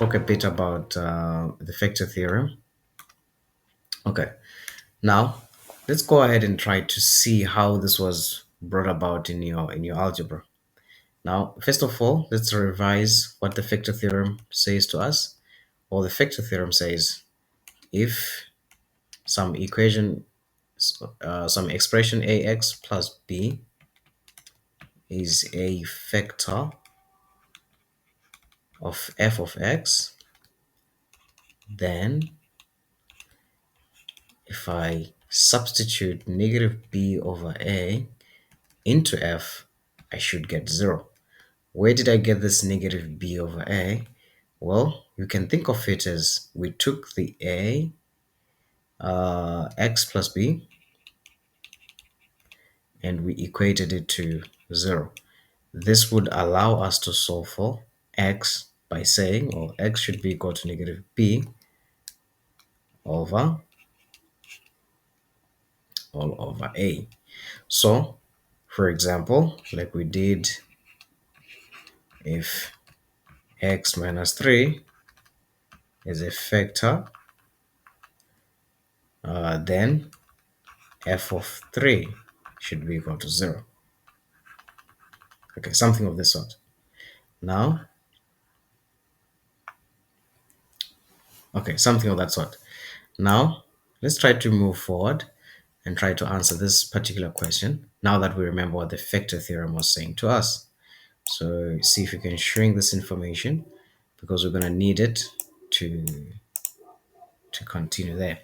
spoke a bit about the factor theorem. Okay, now let's go ahead and try to see how this was brought about in your algebra. Now, first of all, let's revise what the factor theorem says to us. Well, the factor theorem says if some equation, some expression ax plus b is a factor of f of x, then if I substitute negative b over a into f, I should get 0. Where did I get this negative b over a? Well, you can think of it as we took the a, x plus b, and we equated it to 0. This would allow us to solve for x by saying, or x should be equal to negative b over all over a. So, for example, like we did, if x minus 3 is a factor, then f of 3 should be equal to 0. Okay, something of this sort. Now, okay, something of that sort. Now, let's try to move forward and try to answer this particular question now that we remember what the factor theorem was saying to us. So see if you can shrink this information because we're going to need it to continue there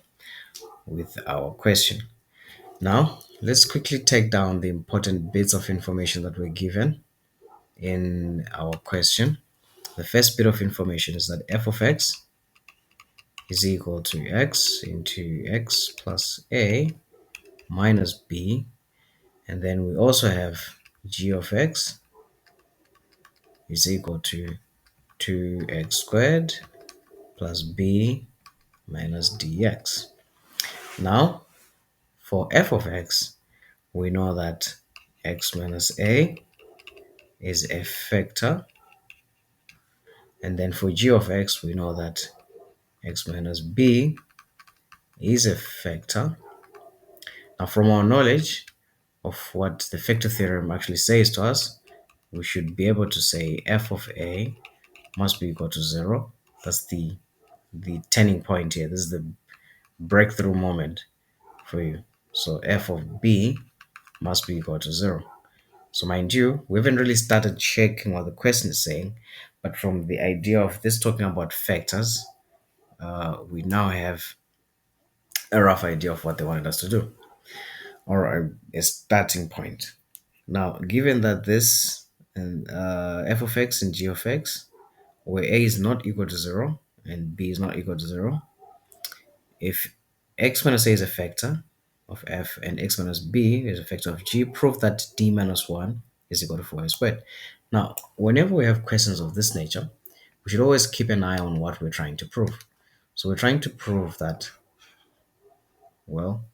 with our question. Now, let's quickly take down the important bits of information that were given in our question. The first bit of information is that f of x is equal to x into x plus a minus b. And then we also have g of x is equal to 2x squared plus b minus dx. Now, for f of x, we know that x minus a is a factor. And then for g of x, we know that x minus b is a factor. Now, from our knowledge of what the factor theorem actually says to us, we should be able to say f of a must be equal to 0. That's the turning point here. This is the breakthrough moment for you. So f of b must be equal to 0. So mind you, we haven't really started checking what the question is saying, but from the idea of this talking about factors, we now have a rough idea of what they wanted us to do, or a starting point. Now, given that this f of x and g of x, where a is not equal to 0 and b is not equal to 0, if x minus a is a factor of f and x minus b is a factor of g, prove that d minus 1 is equal to 4a squared. Now, whenever we have questions of this nature, we should always keep an eye on what we're trying to prove. So we're trying to prove that, well,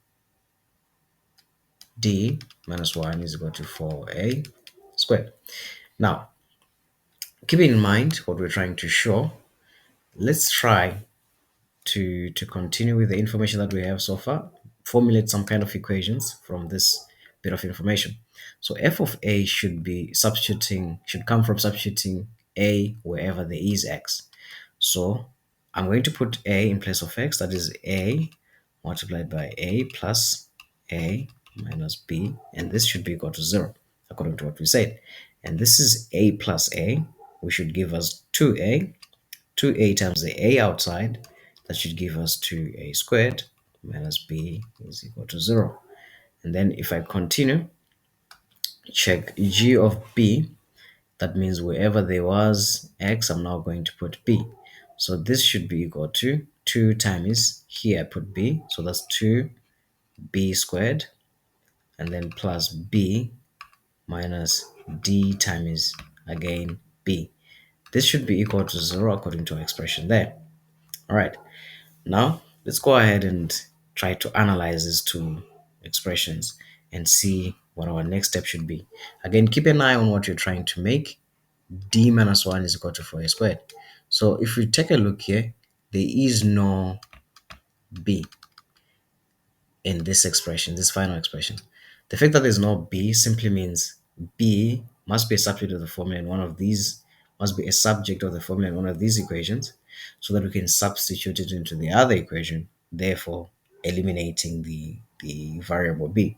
d minus 1 is equal to 4a squared. Now, keeping in mind what we're trying to show, let's try to continue with the information that we have so far, formulate some kind of equations from this bit of information. So f of a should come from substituting a wherever there is x. So I'm going to put a in place of x, that is a multiplied by a plus a minus b, and this should be equal to 0 according to what we said. And this is a plus a, which should give us 2a. 2a times the a outside, that should give us 2a squared minus b is equal to 0. And then if I continue, check g of b, that means wherever there was x, I'm now going to put b. So this should be equal to 2 times, here I put b, so that's 2b squared, and then plus b minus d times, again, b. This should be equal to 0 according to our expression there. All right, now let's go ahead and try to analyze these two expressions and see what our next step should be. Again, keep an eye on what you're trying to make. D minus 1 is equal to 4a squared. So if we take a look here, there is no b in this expression, this final expression. The fact that there's no b simply means b must be a subject of the formula in one of these, must be a subject of the formula in one of these equations, so that we can substitute it into the other equation, therefore eliminating the variable b.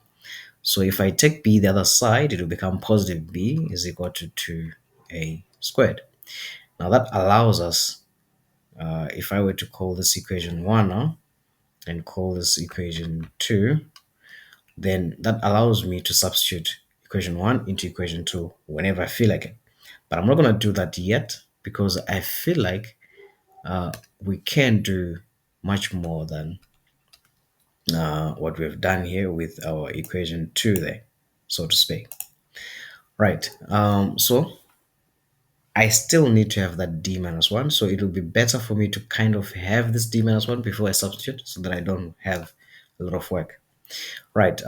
So if I take b the other side, it will become positive b is equal to 2a squared. Now that allows us, if I were to call this equation 1 now, and call this equation 2, then that allows me to substitute equation 1 into equation 2 whenever I feel like it. But I'm not going to do that yet because I feel like we can do much more than what we've done here with our equation 2 there, so to speak. Right. So I still need to have that d minus 1. So it will be better for me to kind of have this d minus 1 before I substitute so that I don't have a lot of work. Right.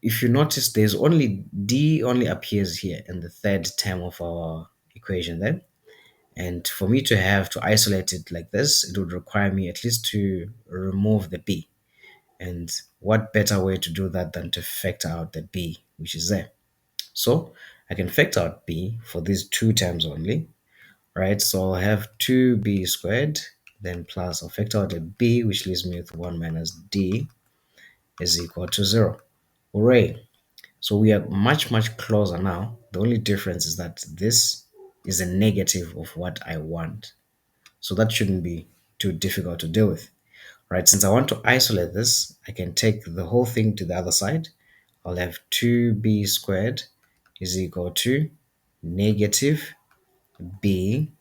If you notice, there's only d only appears here in the third term of our equation then. And for me to have to isolate it like this, it would require me at least to remove the b. And what better way to do that than to factor out the b, which is there. So I can factor out b for these two terms only, right? So I'll have 2b squared, then plus I'll factor out a b, which leaves me with 1 minus d is equal to 0. Hooray! So we are much, much closer now. The only difference is that this is a negative of what I want. So that shouldn't be too difficult to deal with, right? Since I want to isolate this, I can take the whole thing to the other side. I'll have 2b squared is equal to negative b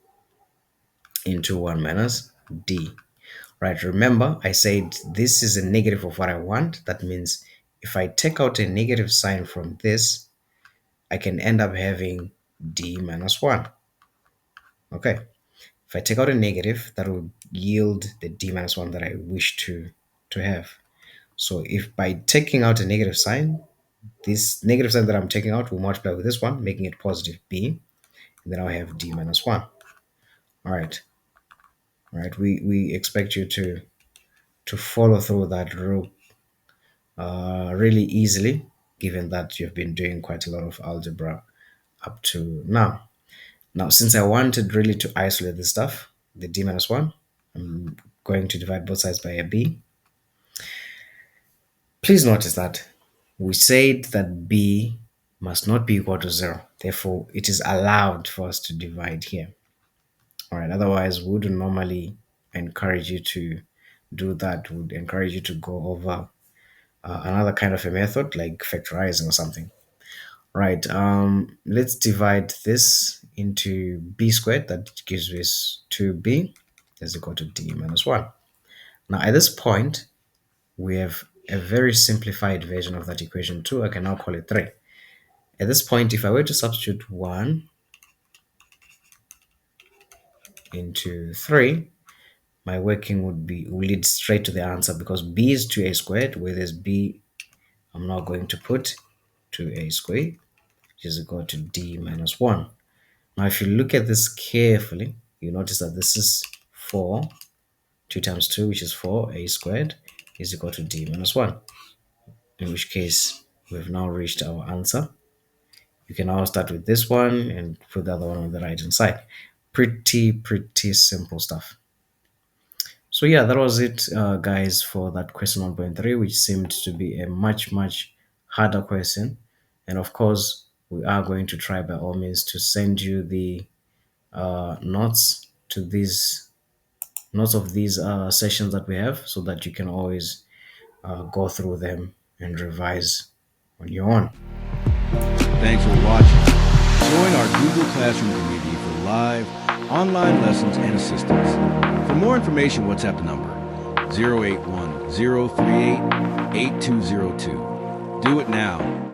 into 1 minus d. Right, remember I said this is a negative of what I want. That means if I take out a negative sign from this, I can end up having d minus 1. Okay, if I take out a negative, that will yield the d minus 1 that I wish to have. So if by taking out a negative sign, this negative sign that I'm taking out will multiply with this one, making it positive b, and then I'll have d minus 1. All right. We expect you to follow through that rule really easily, given that you've been doing quite a lot of algebra up to now. Now, since I wanted really to isolate this stuff, the d minus 1, I'm going to divide both sides by a b. Please notice that we said that b must not be equal to 0. Therefore, it is allowed for us to divide here. All right, otherwise, we would normally encourage you to do that. We would encourage you to go over another kind of a method like factorizing or something. Right, let's divide this into b squared. That gives us 2b is equal to d minus 1. Now at this point, we have a very simplified version of that equation 2. I can now call it 3. At this point, if I were to substitute 1 into 3, my working would lead straight to the answer because b is 2a squared, where there's b, I'm now going to put 2a squared, which is equal to d minus 1. Now, if you look at this carefully, you notice that this is 4. 2 times 2, which is 4a squared, is equal to d minus 1. In which case, we've now reached our answer. You can now start with this one and put the other one on the right hand side. Pretty simple stuff. So yeah, that was it, guys, for that question 1.3, which seemed to be a much harder question. And of course, we are going to try by all means to send you the notes of these sessions that we have, so that you can always go through them and revise on your own. Thanks for watching. Join our Google Classroom community for live online lessons and assistance. For more information, WhatsApp the number 081-038-8202. Do it now.